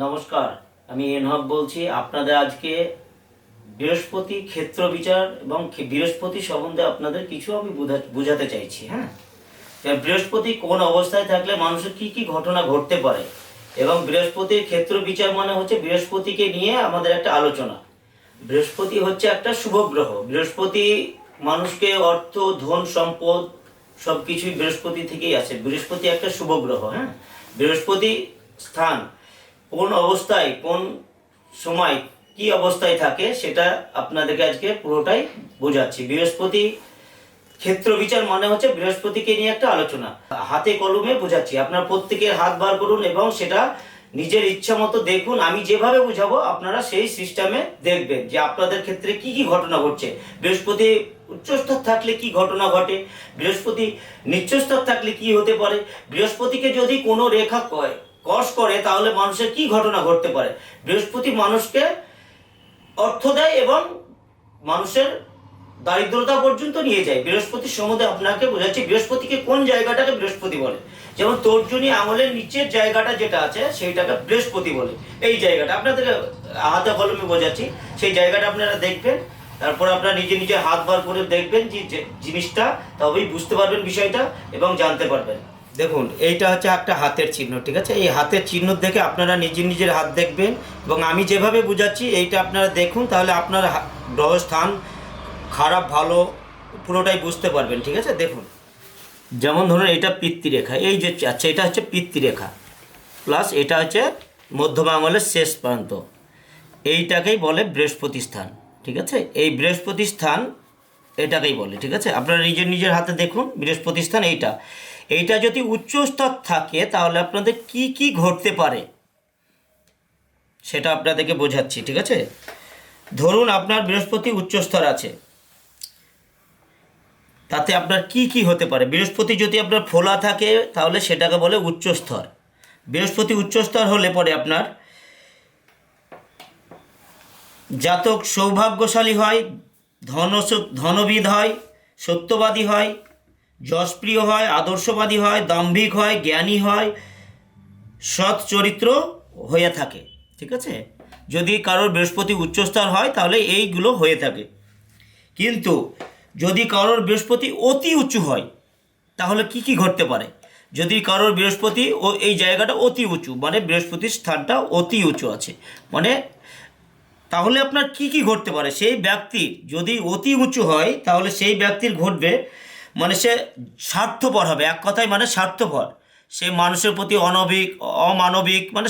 নমস্কার, আমি এনহক বলছি। আপনাদের আজকে বৃহস্পতি ক্ষেত্র বিচার এবং বৃহস্পতি সম্বন্ধে আপনাদের কিছু আমি বোঝাতে চাইছি। হ্যাঁ, বৃহস্পতি কোন অবস্থায় থাকলে মানুষের কি কি ঘটনা ঘটতে পারে, এবং বৃহস্পতির ক্ষেত্র বিচার মানে হচ্ছে বৃহস্পতিকে নিয়ে আমাদের একটা আলোচনা। বৃহস্পতি হচ্ছে একটা শুভ গ্রহ। বৃহস্পতি মানুষকে অর্থ, ধন, সম্পদ সব কিছুই বৃহস্পতি থেকেই আসে। বৃহস্পতি একটা শুভ গ্রহ। হ্যাঁ, বৃহস্পতি স্থান কোন অবস্থায়, কোন সময়, কি অবস্থায় থাকে সেটা আপনাদেরকে আজকে পুরোটাই বোঝাচ্ছি। বৃহস্পতি ক্ষেত্র বিচার মানে হচ্ছে বৃহস্পতিকে নিয়ে একটা আলোচনা। হাতে কলমে বোঝাচ্ছি, আপনার প্রত্যেকের হাত বার করুন এবং সেটা নিজের ইচ্ছা মতো দেখুন। আমি যেভাবে বুঝাবো আপনারা সেই সিস্টেমে দেখবেন যে আপনাদের ক্ষেত্রে কি কি ঘটনা ঘটছে। বৃহস্পতি উচ্চস্তর থাকলে কি ঘটনা ঘটে, বৃহস্পতি নিচস্তর থাকলে কি হতে পারে, বৃহস্পতিকে যদি কোনো রেখা কষ করে তাহলে মানুষের কি ঘটনা ঘটতে পারে। বৃহস্পতি মানুষকে অর্থ দেয় এবং মানুষের দারিদ্রতা পর্যন্ত নিয়ে যায়। বৃহস্পতির সম্বন্ধে আপনাকে বোঝাচ্ছি। বৃহস্পতিকে কোন জায়গাটাকে বৃহস্পতি বলে, যেমন তর্জনী আঙুলের নিচের জায়গাটা যেটা আছে সেইটাকে বৃহস্পতি বলে। এই জায়গাটা আপনাদের হাতে কলমে বোঝাচ্ছি, সেই জায়গাটা আপনারা দেখবেন। তারপর আপনারা নিজে নিজে হাত বার করে দেখবেন যে জিনিসটা, তবেই বুঝতে পারবেন বিষয়টা এবং জানতে পারবেন। দেখুন, এইটা হচ্ছে একটা হাতের চিহ্ন, ঠিক আছে? এই হাতের চিহ্ন দেখে আপনারা নিজের নিজের হাত দেখবেন এবং আমি যেভাবে বুঝাচ্ছি এইটা আপনারা দেখুন, তাহলে আপনার গ্রহস্থান খারাপ ভালো পুরোটাই বুঝতে পারবেন, ঠিক আছে? দেখুন, যেমন ধরুন এটা পিতৃরেখা, এই যে আচ্ছা এটা হচ্ছে পিতৃরেখা, প্লাস এটা হচ্ছে মধ্যমা আঙুলের শেষ প্রান্ত, এইটাকেই বলে বৃহস্পতি স্থান, ঠিক আছে? এই বৃহস্পতি স্থান এটাকেই বলে, ঠিক আছে? আপনারা নিজের নিজের হাতে দেখুন বৃহস্পতি স্থান এইটা যদি উচ্চ স্তর থাকে তাহলে আপনাদের কি কি ঘটতে পারে সেটা আপনাদেরকে বোঝাচ্ছি, ঠিক আছে? ধরুন আপনার বৃহস্পতি উচ্চ স্তর আছে, তাতে আপনার কি কি হতে পারে। বৃহস্পতি যদি আপনার ফোলা থাকে তাহলে সেটাকে বলে উচ্চ স্তর। বৃহস্পতি উচ্চ স্তর হলে পরে আপনার জাতক সৌভাগ্যশালী হয়, ধনবিদ হয়, সত্যবাদী হয়, যশপ্রিয় হয়, আদর্শবাদী হয়, দাম্ভিক হয়, জ্ঞানী হয়, সৎ চরিত্র হয়ে থাকে, ঠিক আছে? যদি কারোর বৃহস্পতি উচ্চস্তর হয় তাহলে এইগুলো হয়ে থাকে। কিন্তু যদি কারোর বৃহস্পতি অতি উঁচু হয় তাহলে কি কি ঘটতে পারে। যদি কারোর বৃহস্পতি ও এই জায়গাটা অতি উঁচু, মানে বৃহস্পতির স্থানটা অতি উঁচু আছে, মানে তাহলে আপনার কি কি ঘটতে পারে। সেই ব্যক্তির যদি অতি উঁচু হয় তাহলে সেই ব্যক্তির ঘটবে, মানে সে স্বার্থপর হবে, এক কথায় মানে স্বার্থপর। সে মানুষের প্রতি অমানবিক, মানে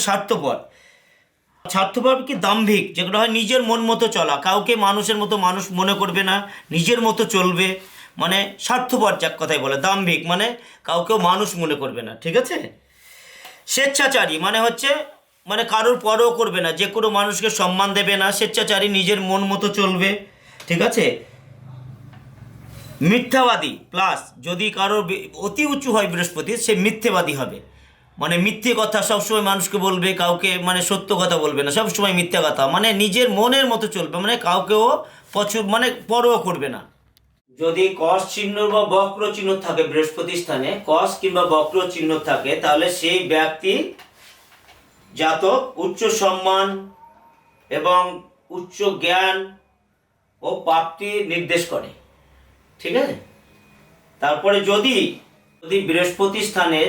স্বার্থপর কি দাম্ভিক, যেগুলো হয় নিজের মন মতো চলা, কাউকে মানুষের মতো মানুষ মনে করবে না, নিজের মতো চলবে, মানে স্বার্থপর, যাক কথাই বলে। দাম্ভিক মানে কাউকেও মানুষ মনে করবে না, ঠিক আছে? স্বেচ্ছাচারী মানে হচ্ছে মানে কারোর পরও করবে না, যে কোনো মানুষকে সম্মান দেবে না, স্বেচ্ছাচারী, নিজের মন মতো চলবে, ঠিক আছে? মিথ্যাবাদী, প্লাস যদি কারোর অতি উঁচু হয় বৃহস্পতি, সে মিথ্যেবাদী হবে, মানে মিথ্যে কথা সবসময় মানুষকে বলবে, কাউকে মানে সত্য কথা বলবে না, সবসময় মিথ্যা কথা, মানে নিজের মনের মতো চলবে, মানে কাউকেও মানে পরও করবে না। যদি কস চিহ্ন বা বক্র চিহ্ন থাকে বৃহস্পতি স্থানে, কস কিংবা বক্র চিহ্ন থাকে, তাহলে সেই ব্যক্তি জাতক উচ্চ সম্মান এবং উচ্চ জ্ঞান ও প্রাপ্তি নির্দেশ করে, ঠিক আছে? তারপরে যদি যদি বৃহস্পতি স্থানে,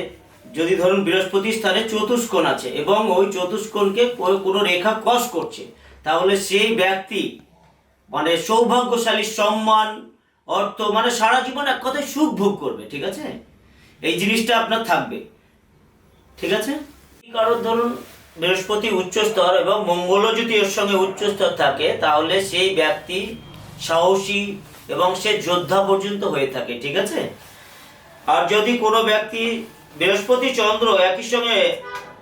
যদি ধরুন বৃহস্পতি স্থানে চতুষ্কোণ আছে এবং ওই চতুষ্কোণকে কোনো রেখা কষ করছে, তাহলে সেই ব্যক্তি মানে সৌভাগ্যশালী, সম্মান, অর্থ, মানে সারা জীবন এক কথায় সুখ ভোগ করবে, ঠিক আছে? এই জিনিসটা আপনার থাকবে, ঠিক আছে? কারণ ধরুন বৃহস্পতি উচ্চস্তর এবং মঙ্গলও যদি এর সঙ্গে উচ্চস্তর থাকে তাহলে সেই ব্যক্তি সাহসী এবং সে যোদ্ধা পর্যন্ত হয়ে থাকে, ঠিক আছে? আর যদি কোনো ব্যক্তি বৃহস্পতি চন্দ্র একই সঙ্গে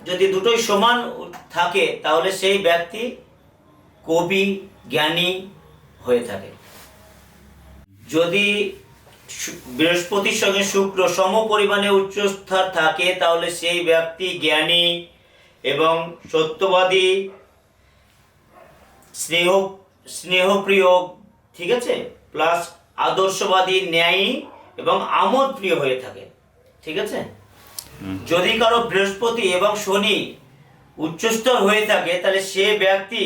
যদি দুটোই সমান থাকে তাহলে সেই ব্যক্তি কবি, জ্ঞানী হয়ে থাকে। যদি বৃহস্পতির সঙ্গে শুক্র সম পরিমাণে উচ্চস্তর থাকে তাহলে সেই ব্যক্তি জ্ঞানী এবং সত্যবাদী, স্নেহপ্রিয়, ঠিক আছে? প্লাস আদর্শবাদী, ন্যায়ী এবং আমোদ প্রিয় হয়ে থাকে, ঠিক আছে? যদি কারো বৃহস্পতি এবং শনি উচ্চস্তর হয়ে থাকে তাহলে সে ব্যক্তি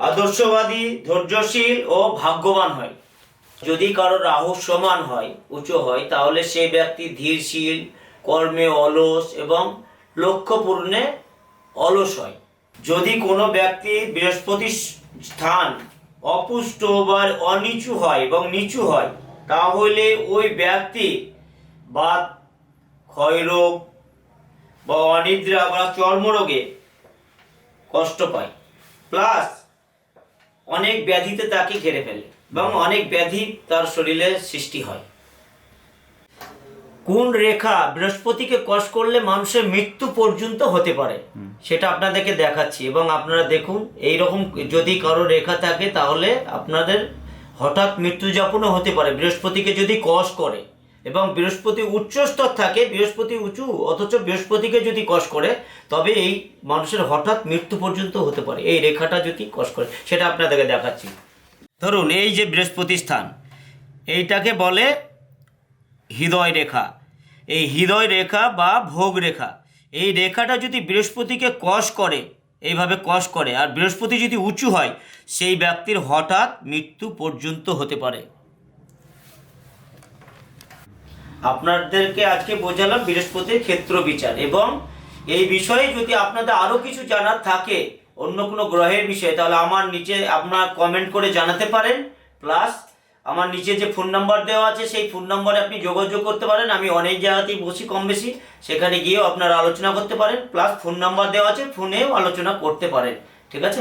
আদর্শবাদী, ধৈর্যশীল ও ভাগ্যবান হয়। যদি কারো রাহু সমান হয়, উঁচু হয়, তাহলে সেই ব্যক্তি ধীরশীল, কর্মে অলস এবং লক্ষ্য পূরণে অলস হয়। যদি কোনো ব্যক্তি বৃহস্পতির স্থান অপুষ্ট বা অনিচু হয় এবং নিচু হয়, তাহলে ওই ব্যক্তি বাত, ক্ষয়রোগ বা অনিদ্রা বা চর্মরোগে কষ্ট পায়, প্লাস অনেক ব্যাধিতে তাকে ঘিরে ফেলে এবং অনেক ব্যাধি তার শরীরে সৃষ্টি হয়। কোন রেখা বৃহস্পতিকে কষ করলে মানুষের মৃত্যু পর্যন্ত হতে পারে সেটা আপনাদেরকে দেখাচ্ছি, এবং আপনারা দেখুন এই রকম যদি কারো রেখা থাকে তাহলে আপনাদের হঠাৎ মৃত্যুযাপনও হতে পারে বৃহস্পতিকে যদি কষ করে। এবং বৃহস্পতি উচ্চ স্তর থাকে, বৃহস্পতি উঁচু, অথচ বৃহস্পতিকে যদি কষ করে তবে এই মানুষের হঠাৎ মৃত্যু পর্যন্ত হতে পারে এই রেখাটা যদি কষ করে। সেটা আপনাদেরকে দেখাচ্ছি। ধরুন এই যে বৃহস্পতি স্থান, এইটাকে বলে হৃদয় রেখা। এই হৃদয় রেখা বা ভোগ রেখা, এই রেখাটা যদি বৃহস্পতিকে কষ করে, এইভাবে কষ করে, আর বৃহস্পতি যদি উঁচু হয়, সেই ব্যক্তির হঠাৎ মৃত্যু পর্যন্ত হতে পারে। আপনাদেরকে আজকে বোঝালাম বৃহস্পতির ক্ষেত্র বিচার, এবং এই বিষয়ে যদি আপনাদের আরও কিছু জানার থাকে অন্য কোনো গ্রহের বিষয়ে, তাহলে আমার নিচে আপনার কমেন্ট করে জানাতে পারেন। প্লাস আমার নিচে যে ফোন নাম্বার দেওয়া আছে সেই ফোন নাম্বারে আপনি যোগাযোগ করতে পারেন। আমি অনেক জায়গাতেই বসি কম বেশি, সেখানে গিয়েও আপনারা আলোচনা করতে পারেন। প্লাস ফোন নাম্বার দেওয়া আছে, ফোনেও আলোচনা করতে পারেন। ঠিক আছে।